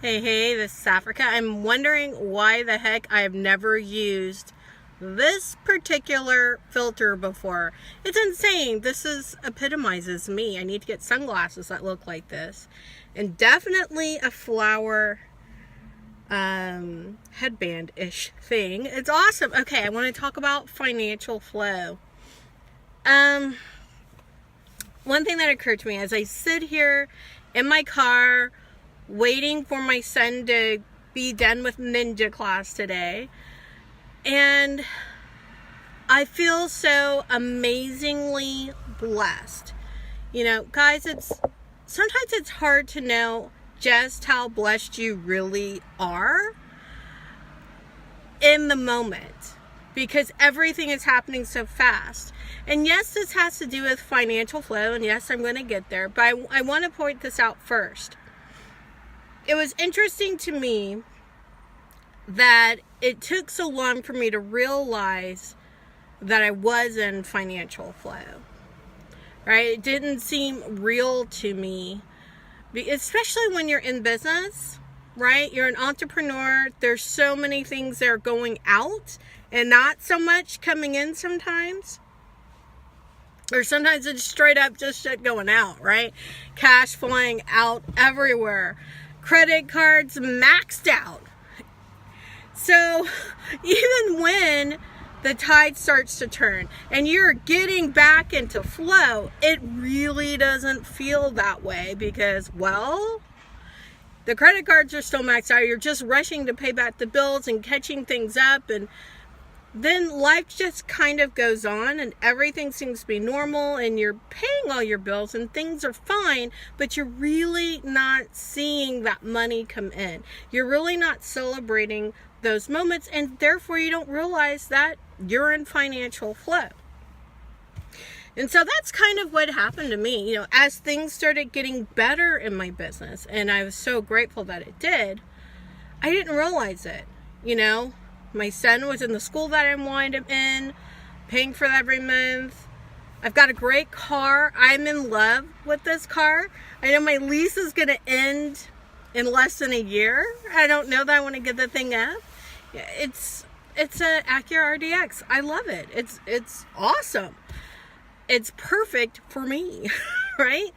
Hey, this is Africa. I'm wondering why the heck I have never used this particular filter before. It's insane. This epitomizes me. I need to get sunglasses that look like this. And definitely a flower headband-ish thing. It's awesome. Okay, I want to talk about financial flow. One thing that occurred to me as I sit here in my car waiting for my son to be done with ninja class today, and I feel so amazingly blessed. You know, guys, sometimes it's hard to know just how blessed you really are in the moment, because everything is happening so fast. And yes, this has to do with financial flow, and yes, I'm going to get there, but I want to point this out first. It was interesting to me that it took so long for me to realize that I was in financial flow, right? It didn't seem real to me, especially when you're in business, right? You're an entrepreneur. There's so many things that are going out and not so much coming in sometimes. Or sometimes it's straight up just shit going out, right? Cash flying out everywhere. Credit cards maxed out. So even when the tide starts to turn and you're getting back into flow, it really doesn't feel that way because, well, the credit cards are still maxed out. You're just rushing to pay back the bills and catching things up, and then life just kind of goes on and everything seems to be normal and you're paying all your bills and things are fine, but you're really not seeing that money come in. You're really not celebrating those moments, and therefore you don't realize that you're in financial flow. And so that's kind of what happened to me, you know, as things started getting better in my business, and I was so grateful that it did. I didn't realize it, you know. My son was in the school that I wanted him in, paying for that every month. I've got a great car. I'm in love with this car. I know my lease is going to end in less than a year. I don't know that I want to get the thing up. It's a Acura RDX. I love it. It's awesome. It's perfect for me, right?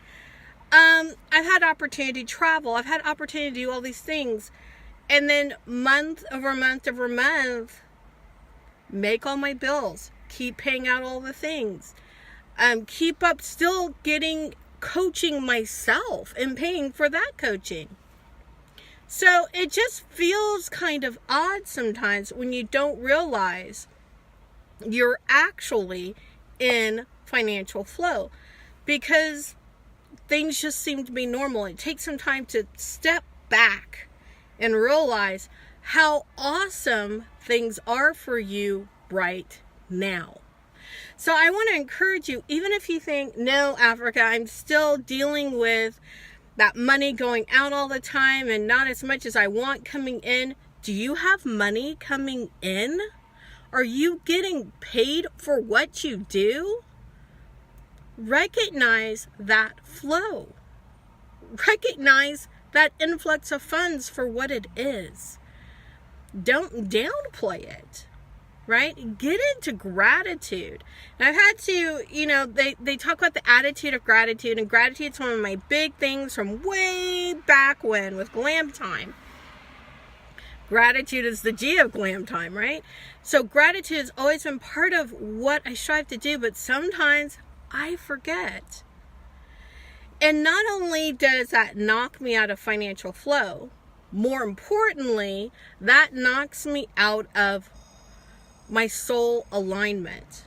I've had opportunity to travel. I've had opportunity to do all these things. And then month over month over month, make all my bills, keep paying out all the things, keep up still getting coaching myself and paying for that coaching. So it just feels kind of odd sometimes when you don't realize you're actually in financial flow, because things just seem to be normal. It takes some time to step back and realize how awesome things are for you right now. So I want to encourage you, even if you think, no, Africa, I'm still dealing with that money going out all the time and not as much as I want coming in. Do you have money coming in? Are you getting paid for what you do? Recognize that flow. Recognize that influx of funds for what it is. Don't downplay it, right? Get into gratitude. And I've had to, you know, they talk about the attitude of gratitude, and gratitude's one of my big things from way back when with Glam Time. Gratitude is the G of Glam Time, right? So gratitude has always been part of what I strive to do, but sometimes I forget. And not only does that knock me out of financial flow, more importantly, that knocks me out of my soul alignment.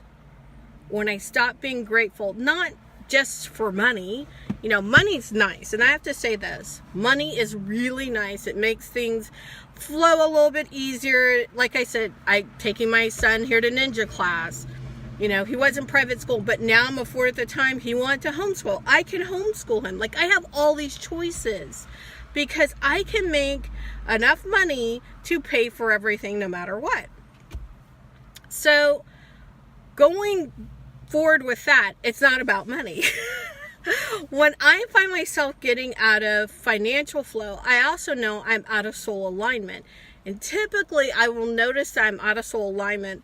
When I stop being grateful, not just for money. You know, money's nice. And I have to say this, money is really nice. It makes things flow a little bit easier. Like I said, I'm taking my son here to ninja class. You know, he was in private school, but now I'm afforded the time he wanted to homeschool. I can homeschool him. Like, I have all these choices because I can make enough money to pay for everything no matter what. So going forward with that, it's not about money. When I find myself getting out of financial flow, I also know I'm out of soul alignment. And typically I will notice that I'm out of soul alignment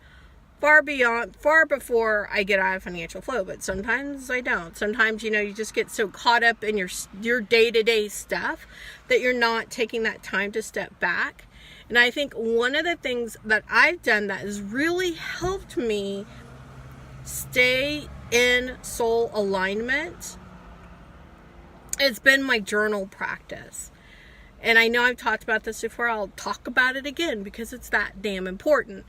far before I get out of financial flow, but sometimes I don't. Sometimes, you just get so caught up in your day-to-day stuff that you're not taking that time to step back. And I think one of the things that I've done that has really helped me stay in soul alignment, it's been my journal practice. And I know I've talked about this before. I'll talk about it again because it's that damn important.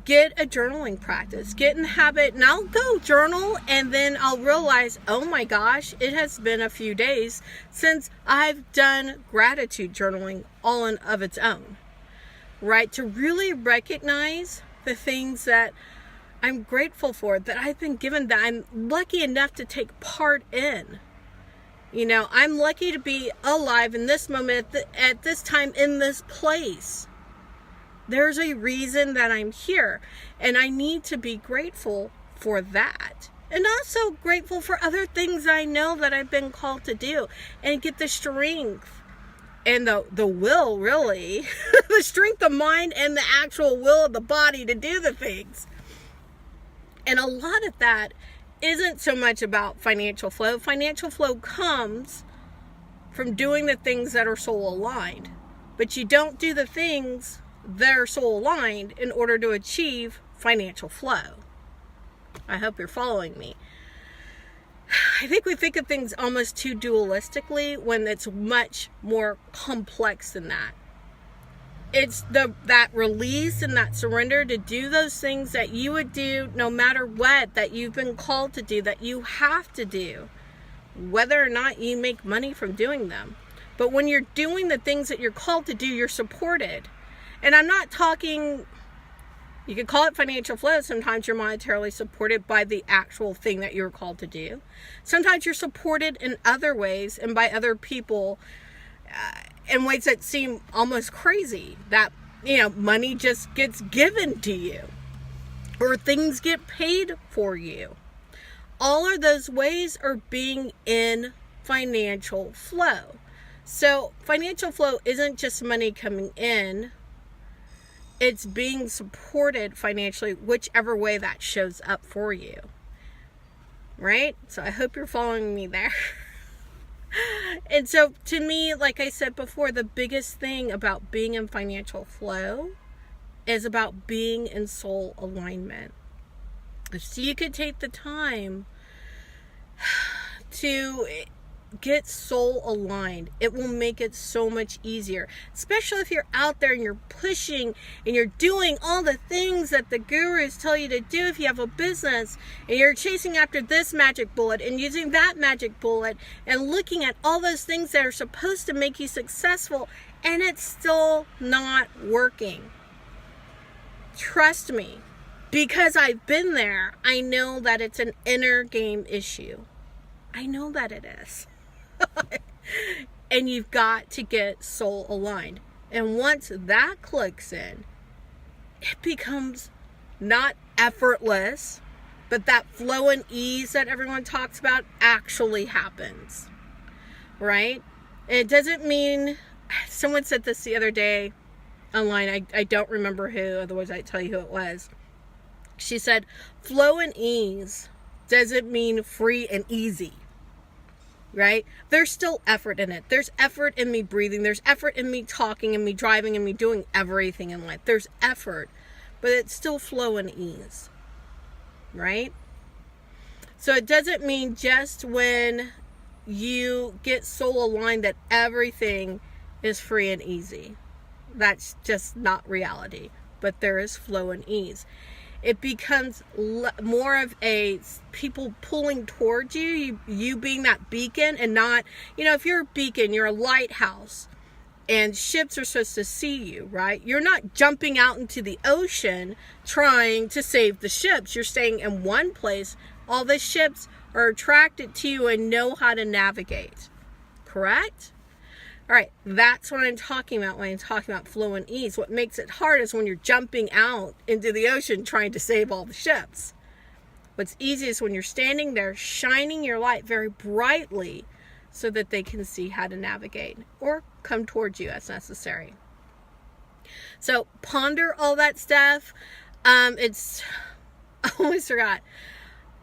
Get a journaling practice. Get in the habit, and I'll go journal, and then I'll realize, oh my gosh, it has been a few days since I've done gratitude journaling all of its own. Right? To really recognize the things that I'm grateful for, that I've been given, that I'm lucky enough to take part in. I'm lucky to be alive in this moment, at this time, in this place. There's a reason that I'm here, and I need to be grateful for that. And also grateful for other things I know that I've been called to do, and get the strength and the will, really, the strength of mind and the actual will of the body to do the things. And a lot of that isn't so much about financial flow. Financial flow comes from doing the things that are soul aligned, but you don't do the things that are soul aligned in order to achieve financial flow. I hope you're following me. I think we think of things almost too dualistically when it's much more complex than that. It's that release and that surrender to do those things that you would do no matter what, that you've been called to do, that you have to do, whether or not you make money from doing them. But when you're doing the things that you're called to do, you're supported. And I'm not talking, you could call it financial flow. Sometimes you're monetarily supported by the actual thing that you're called to do. Sometimes you're supported in other ways and by other people in ways that seem almost crazy. That, money just gets given to you, or things get paid for you. All of those ways are being in financial flow. So financial flow isn't just money coming in. It's being supported financially, whichever way that shows up for you. Right? So I hope you're following me there. And so to me, like I said before, the biggest thing about being in financial flow is about being in soul alignment. So you could take the time to get soul aligned. It will make it so much easier, especially if you're out there and you're pushing and you're doing all the things that the gurus tell you to do. If you have a business and you're chasing after this magic bullet and using that magic bullet and looking at all those things that are supposed to make you successful, and it's still not working. Trust me, because I've been there. I know that it's an inner game issue. I know that it is. And you've got to get soul aligned. And once that clicks in, it becomes not effortless, but that flow and ease that everyone talks about actually happens. Right? And it doesn't mean, someone said this the other day online, I don't remember who, otherwise I'd tell you who it was. She said, flow and ease doesn't mean free and easy. Right? There's still effort in it. There's effort in me breathing. There's effort in me talking and me driving and me doing everything in life. There's effort, but it's still flow and ease. Right? So it doesn't mean just when you get soul aligned that everything is free and easy. That's just not reality. But there is flow and ease. It becomes more of a people pulling towards you, you being that beacon, and not, if you're a beacon, you're a lighthouse, and ships are supposed to see you, right? You're not jumping out into the ocean trying to save the ships. You're staying in one place. All the ships are attracted to you and know how to navigate. Correct? All right, that's what I'm talking about when I'm talking about flow and ease. What makes it hard is when you're jumping out into the ocean trying to save all the ships. What's easy is when you're standing there shining your light very brightly so that they can see how to navigate or come towards you as necessary. So ponder all that stuff. I almost forgot.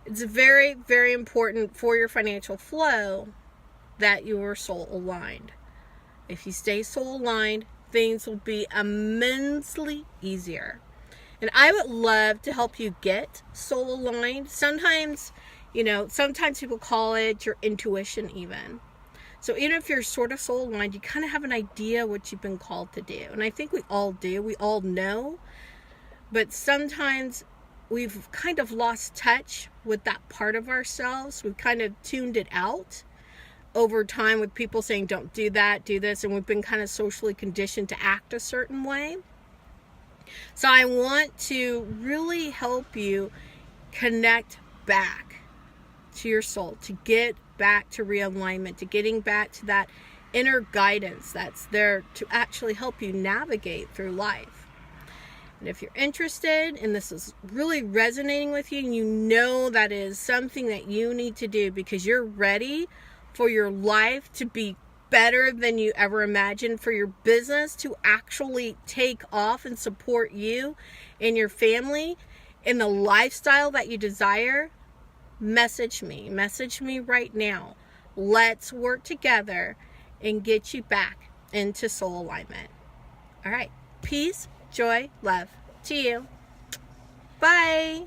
It's very, very important for your financial flow that you are soul aligned. If you stay soul aligned, things will be immensely easier. And I would love to help you get soul aligned. Sometimes people call it your intuition even. So even if you're sort of soul aligned, you kind of have an idea what you've been called to do. And I think we all do. We all know. But sometimes we've kind of lost touch with that part of ourselves. We've kind of tuned it out over time with people saying, don't do that, do this. And we've been kind of socially conditioned to act a certain way. So I want to really help you connect back to your soul, to get back to realignment, to getting back to that inner guidance that's there to actually help you navigate through life. And if you're interested and this is really resonating with you and you know that is something that you need to do because you're ready for your life to be better than you ever imagined, for your business to actually take off and support you and your family in the lifestyle that you desire, message me right now. Let's work together and get you back into soul alignment. All right. Peace, joy, love to you. Bye.